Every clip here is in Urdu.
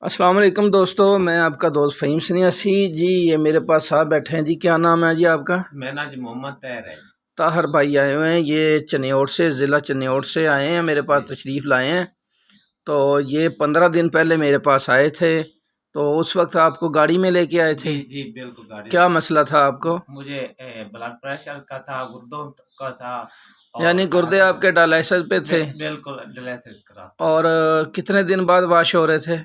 السلام علیکم دوستو، میں آپ کا دوست فہیم سنیاسی جی۔ یہ میرے پاس صاحب بیٹھے ہیں جی، کیا نام ہے جی آپ کا؟ میرا نام جی محمد طاہر ہے۔ طاہر بھائی آئے ہوئے ہیں، یہ چنیوٹ سے، ضلع چنیوٹ سے آئے ہیں، میرے پاس تشریف لائے ہیں۔ تو یہ 15 دن پہلے میرے پاس آئے تھے، تو اس وقت آپ کو گاڑی میں لے کے آئے تھے؟ جی بالکل گاڑی۔ کیا مسئلہ تھا آپ کو؟ مجھے بلڈ پریشر کا تھا، گردوں کا تھا، یعنی گردے آپ کے ڈائلسس پہ تھے؟ بالکل ڈائلسس کرا۔ اور کتنے دن بعد واش ہو رہے تھے؟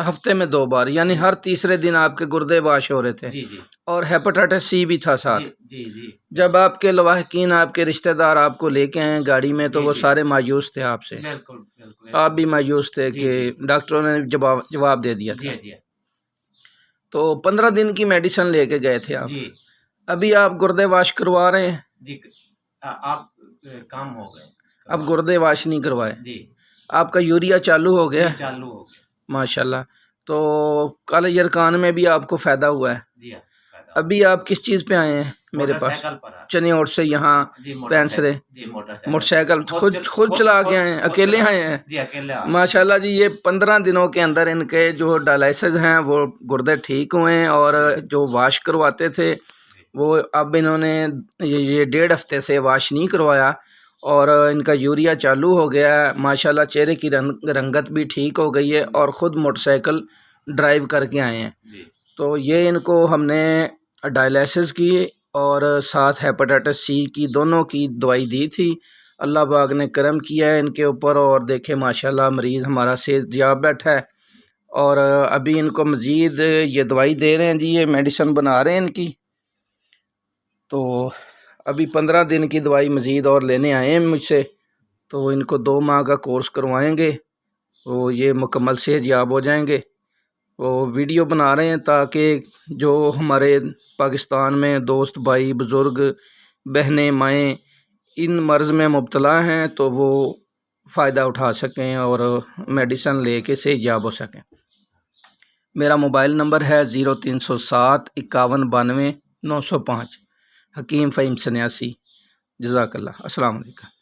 ہفتے میں دو بار، یعنی ہر تیسرے دن آپ کے گردے واش ہو رہے تھے؟ جی جی۔ اور ہیپاٹائٹس سی بھی تھا ساتھ؟ جی جی۔ جب آپ کے لواحقین، آپ کے رشتہ دار آپ کو لے کے آئے گاڑی میں، تو وہ سارے مایوس تھے آپ سے؟ بالکل بالکل۔ آپ بھی مایوس تھے کہ ڈاکٹروں نے جواب دے دیا تھا؟ تو 15 دن کی میڈیسن لے کے گئے تھے آپ؟ جی۔ ابھی آپ گردے واش کروا رہے ہیں؟ جی، آپ کام ہو گئے؟ اب گردے واش نہیں کروائے؟ جی۔ آپ کا یوریا چالو ہو گیا؟ چالو ہو گیا ماشاءاللہ۔ تو کل یرکان میں بھی آپ کو فائدہ ہوا ہے؟ جی۔ ابھی آپ کس چیز پہ آئے ہیں میرے پاس؟ چنیوٹ سے یہاں پینسرے؟ موٹر سائیکل خود چلا کے آئے ہیں؟ اکیلے آئے ہیں؟ جی اکیلے۔ ماشاءاللہ جی، یہ 15 دنوں کے اندر ان کے جو ڈائلسس ہیں وہ گردے ٹھیک ہوئے ہیں، اور جو واش کرواتے تھے وہ اب انہوں نے یہ 1.5 ہفتے سے واش نہیں کروایا، اور ان کا یوریا چالو ہو گیا ہے ماشاءاللہ۔ چہرے کی رنگت بھی ٹھیک ہو گئی ہے، اور خود موٹر سائیکل ڈرائیو کر کے آئے ہیں۔ تو یہ ان کو ہم نے ڈائلسس کی اور ساتھ ہیپاٹائٹس سی کی، دونوں کی دوائی دی تھی۔ اللہ پاک نے کرم کیا ہے ان کے اوپر، اور دیکھیں ماشاءاللہ مریض ہمارا صحت یاب بیٹھا ہے۔ اور ابھی ان کو مزید یہ دوائی دے رہے ہیں جی، یہ میڈیسن بنا رہے ہیں ان کی۔ تو ابھی 15 دن کی دوائی مزید اور لینے آئے ہیں مجھ سے، تو ان کو 2 ماہ کا کورس کروائیں گے، وہ یہ مکمل صحت یاب ہو جائیں گے۔ وہ ویڈیو بنا رہے ہیں تاکہ جو ہمارے پاکستان میں دوست بھائی بزرگ بہنیں مائیں ان مرض میں مبتلا ہیں تو وہ فائدہ اٹھا سکیں اور میڈیسن لے کے صحت یاب ہو سکیں۔ میرا موبائل نمبر ہے 0307 51 92 905۔ حکیم فہیم سنیاسی۔ جزاک اللہ۔ السلام علیکم۔